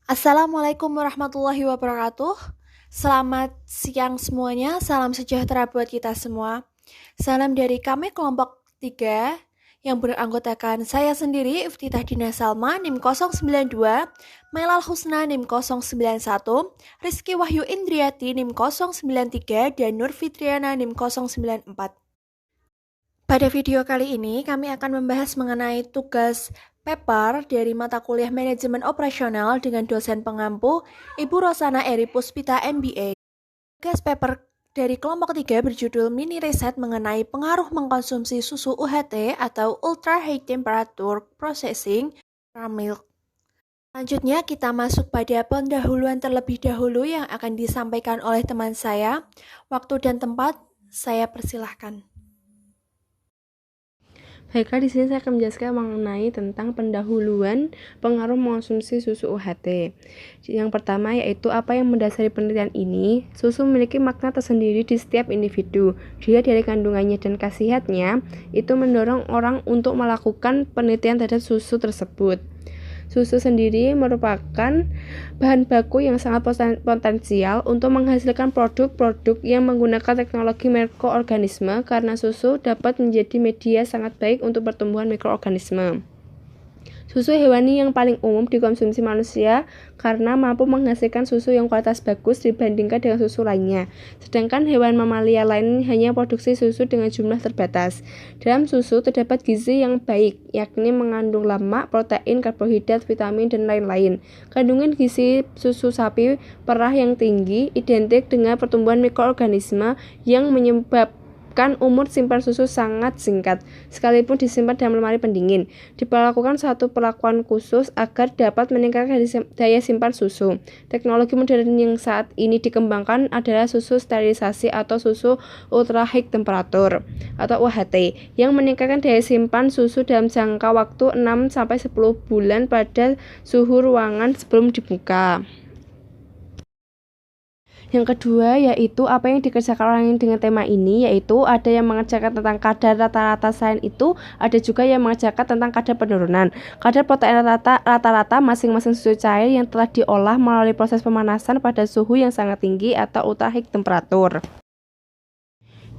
Assalamualaikum warahmatullahi wabarakatuh. Selamat siang semuanya, salam sejahtera buat kita semua. Salam dari kami kelompok 3 yang beranggotakan saya sendiri, Iftitah Dina Salma, NIM 092, Melal Husna NIM 091, Rizky Wahyu Indriati NIM 093, dan Nur Fitriana NIM 094. Pada video kali ini, kami akan membahas mengenai tugas paper dari mata kuliah Manajemen Operasional dengan dosen pengampu Ibu Rosana Eri Puspita MBA. Tugas paper dari kelompok 3 berjudul Mini Riset mengenai pengaruh mengkonsumsi susu UHT atau Ultra High Temperature Processing milk. Selanjutnya kita masuk pada pendahuluan terlebih dahulu yang akan disampaikan oleh teman saya. Waktu dan tempat saya persilahkan. Baiklah, di sini saya akan menjelaskan mengenai tentang pendahuluan pengaruh mengonsumsi susu UHT. Yang pertama yaitu apa yang mendasari penelitian ini. Susu memiliki makna tersendiri di setiap individu. Dilihat dari kandungannya dan khasiatnya, itu mendorong orang untuk melakukan penelitian terhadap susu tersebut. Susu sendiri merupakan bahan baku yang sangat potensial untuk menghasilkan produk-produk yang menggunakan teknologi mikroorganisme karena susu dapat menjadi media sangat baik untuk pertumbuhan mikroorganisme. Susu hewani yang paling umum dikonsumsi manusia karena mampu menghasilkan susu yang kualitas bagus dibandingkan dengan susu lainnya. Sedangkan hewan mamalia lain hanya produksi susu dengan jumlah terbatas. Dalam susu terdapat gizi yang baik, yakni mengandung lemak, protein, karbohidrat, vitamin, dan lain-lain. Kandungan gizi susu sapi perah yang tinggi identik dengan pertumbuhan mikroorganisme yang menyebabkan umur simpan susu sangat singkat, sekalipun disimpan dalam lemari pendingin. Diperlakukan satu perlakuan khusus agar dapat meningkatkan daya simpan susu. Teknologi modern yang saat ini dikembangkan adalah susu sterilisasi atau susu ultra high temperature atau UHT yang meningkatkan daya simpan susu dalam jangka waktu 6-10 bulan pada suhu ruangan sebelum dibuka. Yang kedua yaitu apa yang dikerjakan orang dengan tema ini, yaitu ada yang mengerjakan tentang kadar rata-rata. Selain itu ada juga yang mengerjakan tentang kadar penurunan. Kadar protein rata-rata masing-masing susu cair yang telah diolah melalui proses pemanasan pada suhu yang sangat tinggi atau ultra high temperature.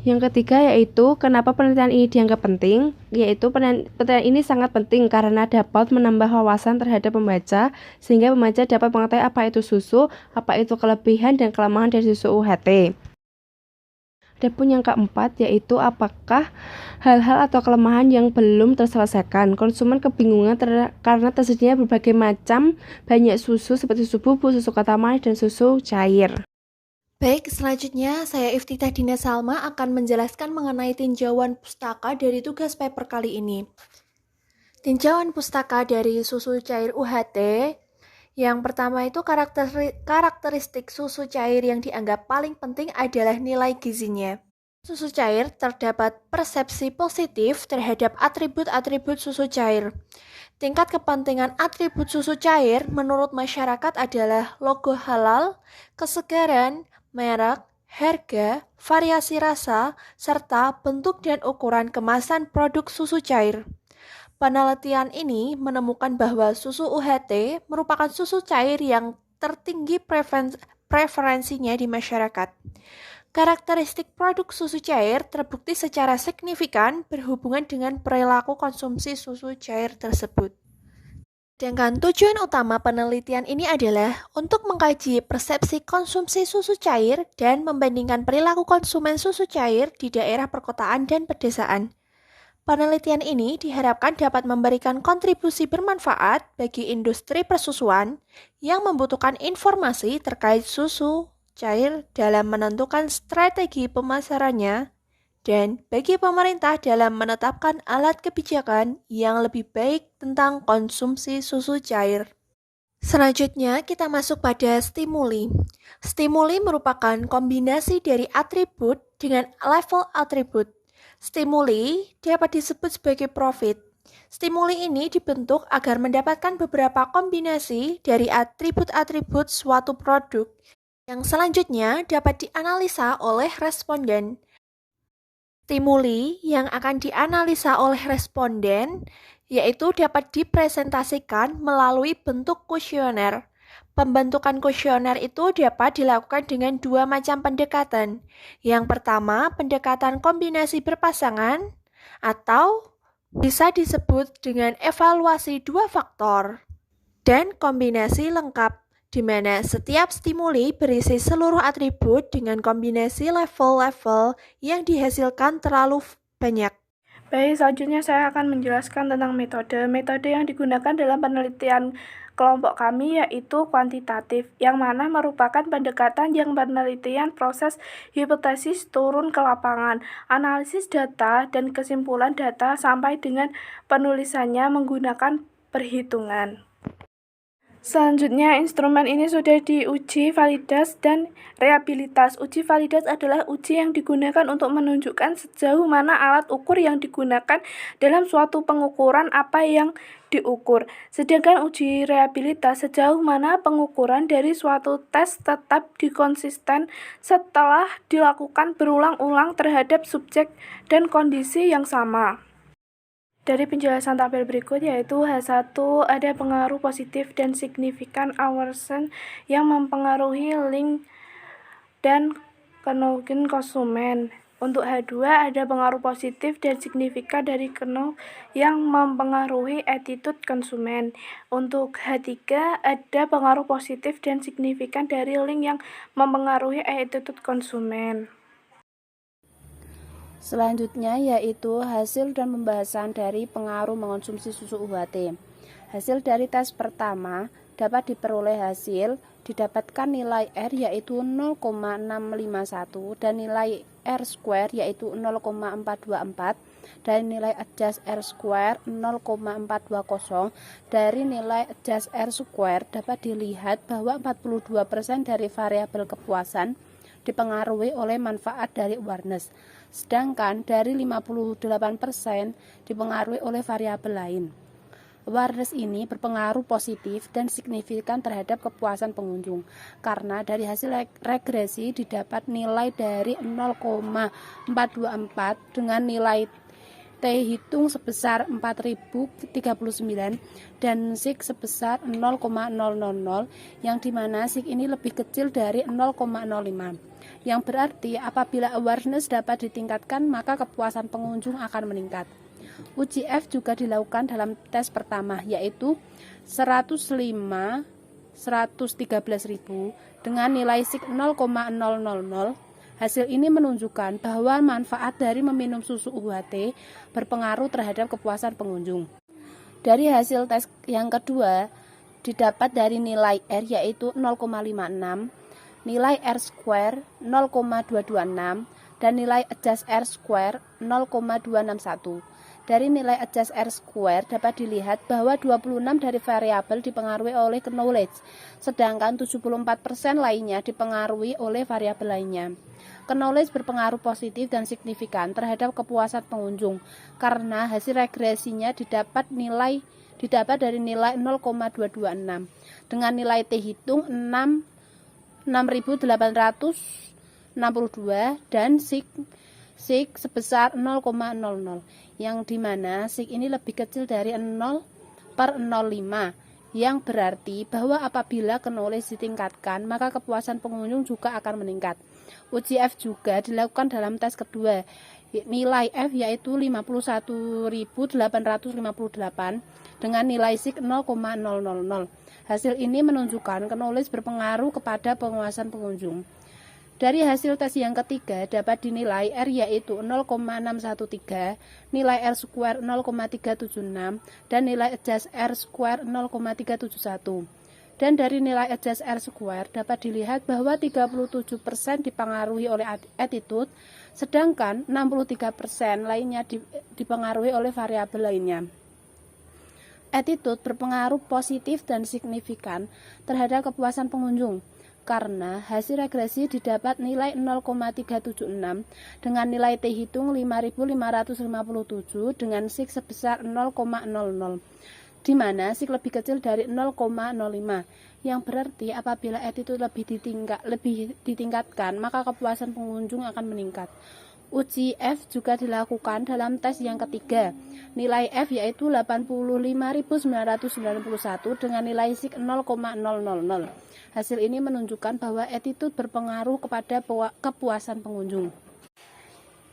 Yang ketiga yaitu kenapa penelitian ini dianggap penting, yaitu penelitian ini sangat penting karena dapat menambah wawasan terhadap pembaca sehingga pembaca dapat mengetahui apa itu susu, apa itu kelebihan dan kelemahan dari susu UHT. Adapun yang keempat yaitu apakah hal-hal atau kelemahan yang belum terselesaikan. Konsumen kebingungan karena tersedianya berbagai macam banyak susu seperti susu bubuk, susu kental manis, dan susu cair. Baik, selanjutnya saya Iftitah Dina Salma akan menjelaskan mengenai tinjauan pustaka dari tugas paper kali ini. Tinjauan pustaka dari susu cair UHT. Yang pertama itu karakteristik susu cair yang dianggap paling penting adalah nilai gizinya. Susu cair terdapat persepsi positif terhadap atribut-atribut susu cair. Tingkat kepentingan atribut susu cair menurut masyarakat adalah logo halal, kesegaran, merek, harga, variasi rasa, serta bentuk dan ukuran kemasan produk susu cair. Penelitian ini menemukan bahwa susu UHT merupakan susu cair yang tertinggi preferensinya di masyarakat. Karakteristik produk susu cair terbukti secara signifikan berhubungan dengan perilaku konsumsi susu cair tersebut. Sedangkan tujuan utama penelitian ini adalah untuk mengkaji persepsi konsumsi susu cair dan membandingkan perilaku konsumen susu cair di daerah perkotaan dan pedesaan. Penelitian ini diharapkan dapat memberikan kontribusi bermanfaat bagi industri persusuan yang membutuhkan informasi terkait susu cair dalam menentukan strategi pemasarannya dan bagi pemerintah dalam menetapkan alat kebijakan yang lebih baik tentang konsumsi susu cair. Selanjutnya kita masuk pada stimuli. Stimuli merupakan kombinasi dari atribut dengan level atribut. Stimuli dapat disebut sebagai profit. Stimuli ini dibentuk agar mendapatkan beberapa kombinasi dari atribut-atribut suatu produk yang selanjutnya dapat dianalisa oleh responden. Stimuli yang akan dianalisa oleh responden yaitu dapat dipresentasikan melalui bentuk kuesioner. Pembentukan kuesioner itu dapat dilakukan dengan dua macam pendekatan. Yang pertama, pendekatan kombinasi berpasangan atau bisa disebut dengan evaluasi dua faktor, dan kombinasi lengkap, di mana setiap stimuli berisi seluruh atribut dengan kombinasi level-level yang dihasilkan terlalu banyak. Baik, selanjutnya saya akan menjelaskan tentang metode. Metode yang digunakan dalam penelitian kelompok kami yaitu kuantitatif, yang mana merupakan pendekatan yang penelitian proses hipotesis turun ke lapangan, analisis data, dan kesimpulan data sampai dengan penulisannya menggunakan perhitungan. Selanjutnya, instrumen ini sudah diuji validitas dan reliabilitas. Uji validitas adalah uji yang digunakan untuk menunjukkan sejauh mana alat ukur yang digunakan dalam suatu pengukuran apa yang diukur. Sedangkan uji reliabilitas sejauh mana pengukuran dari suatu tes tetap dikonsisten setelah dilakukan berulang-ulang terhadap subjek dan kondisi yang sama. Dari penjelasan tabel berikut yaitu H1 ada pengaruh positif dan signifikan aversion yang mempengaruhi link dan keuntungan konsumen. Untuk H2 ada pengaruh positif dan signifikan dari kernel yang mempengaruhi attitude konsumen. Untuk H3 ada pengaruh positif dan signifikan dari link yang mempengaruhi attitude konsumen. Selanjutnya yaitu hasil dan pembahasan dari pengaruh mengonsumsi susu UHT. Hasil dari tes pertama dapat diperoleh hasil didapatkan nilai R yaitu 0,651 dan nilai R square yaitu 0,424 dan nilai adjust R square 0,420. Dari nilai adjust R square dapat dilihat bahwa 42% dari variabel kepuasan dipengaruhi oleh manfaat dari awareness, sedangkan dari 58% dipengaruhi oleh variabel lain. Awareness ini berpengaruh positif dan signifikan terhadap kepuasan pengunjung, karena dari hasil regresi didapat nilai dari 0,424 dengan nilai T hitung sebesar 4039 dan SIG sebesar 0,000, yang dimana SIG ini lebih kecil dari 0,05. Yang berarti apabila awareness dapat ditingkatkan maka kepuasan pengunjung akan meningkat. Uji F juga dilakukan dalam tes pertama yaitu 105.113.000 dengan nilai SIG 0,000. Hasil ini menunjukkan bahwa manfaat dari meminum susu UHT berpengaruh terhadap kepuasan pengunjung. Dari hasil tes yang kedua didapat dari nilai R yaitu 0,56, nilai R square 0,226 dan nilai adjust R square 0,261. Dari nilai adjust R square dapat dilihat bahwa 26 dari variabel dipengaruhi oleh knowledge, sedangkan 74% lainnya dipengaruhi oleh variabel lainnya. Knowledge berpengaruh positif dan signifikan terhadap kepuasan pengunjung, karena hasil regresinya didapat dari nilai 0,226 dengan nilai T hitung 6.862 dan SIG sebesar 0,00, yang dimana SIG ini lebih kecil dari 0/05, yang berarti bahwa apabila knowledge ditingkatkan maka kepuasan pengunjung juga akan meningkat. Uji F juga dilakukan dalam tes kedua. Nilai F yaitu 51.858 dengan nilai SIG 0,000. Hasil ini menunjukkan knowledge berpengaruh kepada penguasaan pengunjung. Dari hasil tes yang ketiga dapat dinilai R yaitu 0,613, nilai R square 0,376 dan nilai adjust R square 0,371. Dan dari nilai adjust R square dapat dilihat bahwa 37% dipengaruhi oleh attitude, sedangkan 63% lainnya dipengaruhi oleh variabel lainnya. Attitude berpengaruh positif dan signifikan terhadap kepuasan pengunjung, karena hasil regresi didapat nilai 0,376 dengan nilai T hitung 5.557 dengan SIG sebesar 0,00, di mana SIG lebih kecil dari 0,05, yang berarti apabila attitude lebih ditingkatkan maka kepuasan pengunjung akan meningkat. Uji F juga dilakukan dalam tes yang ketiga. Nilai F yaitu 85.991 dengan nilai SIK 0,000. Hasil ini menunjukkan bahwa attitude berpengaruh kepada kepuasan pengunjung.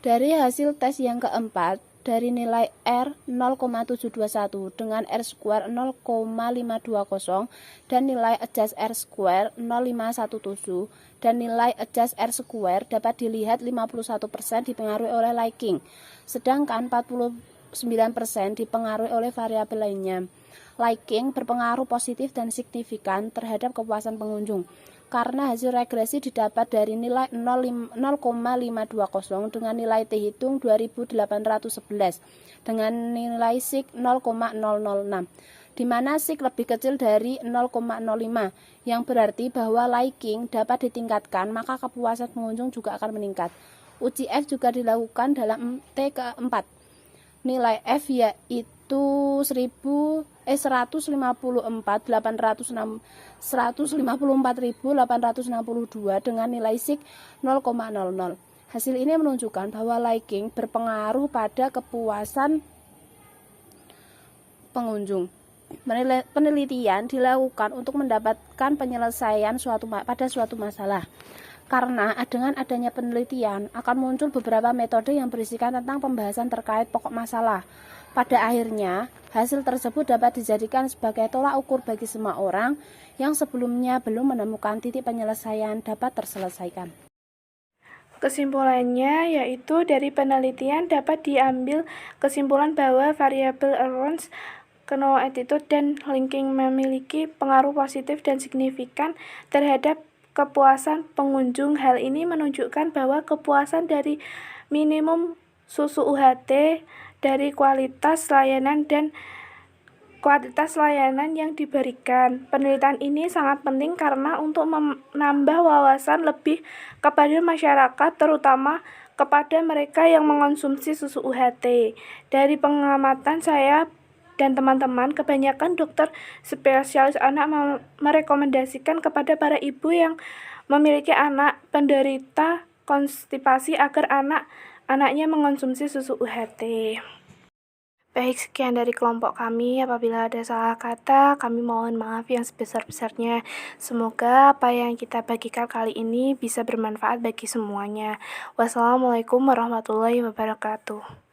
Dari hasil tes yang keempat, dari nilai R 0,721 dengan R square 0,520 dan nilai adjust R square 0,517 dan nilai adjust R square dapat dilihat 51% dipengaruhi oleh liking, sedangkan 49% dipengaruhi oleh variabel lainnya. Liking berpengaruh positif dan signifikan terhadap kepuasan pengunjung karena hasil regresi didapat dari nilai 0,520 dengan nilai T hitung 2811 dengan nilai SIK 0,006, di mana SIK lebih kecil dari 0,05 yang berarti bahwa liking dapat ditingkatkan, maka kepuasan pengunjung juga akan meningkat. Uji F juga dilakukan dalam T keempat. Nilai F yaitu 154.862 dengan nilai SIK 0,00. Hasil ini menunjukkan bahwa liking berpengaruh pada kepuasan pengunjung. Penelitian dilakukan untuk mendapatkan penyelesaian pada suatu masalah. Karena dengan adanya penelitian akan muncul beberapa metode yang berisikan tentang pembahasan terkait pokok masalah. Pada akhirnya, hasil tersebut dapat dijadikan sebagai tolak ukur bagi semua orang yang sebelumnya belum menemukan titik penyelesaian dapat terselesaikan. Kesimpulannya yaitu dari penelitian dapat diambil kesimpulan bahwa variabel arousal, kenal attitude, dan liking memiliki pengaruh positif dan signifikan terhadap kepuasan pengunjung. Hal ini menunjukkan bahwa kepuasan dari minimum susu UHT, dari kualitas layanan dan kualitas layanan yang diberikan. Penelitian ini sangat penting karena untuk menambah wawasan lebih kepada masyarakat, terutama kepada mereka yang mengonsumsi susu UHT. Dari pengamatan saya dan teman-teman, kebanyakan dokter spesialis anak merekomendasikan kepada para ibu yang memiliki anak penderita konstipasi agar anaknya mengonsumsi susu UHT. Baik, sekian dari kelompok kami. Apabila ada salah kata, kami mohon maaf yang sebesar-besarnya. Semoga apa yang kita bagikan kali ini bisa bermanfaat bagi semuanya. Wassalamualaikum warahmatullahi wabarakatuh.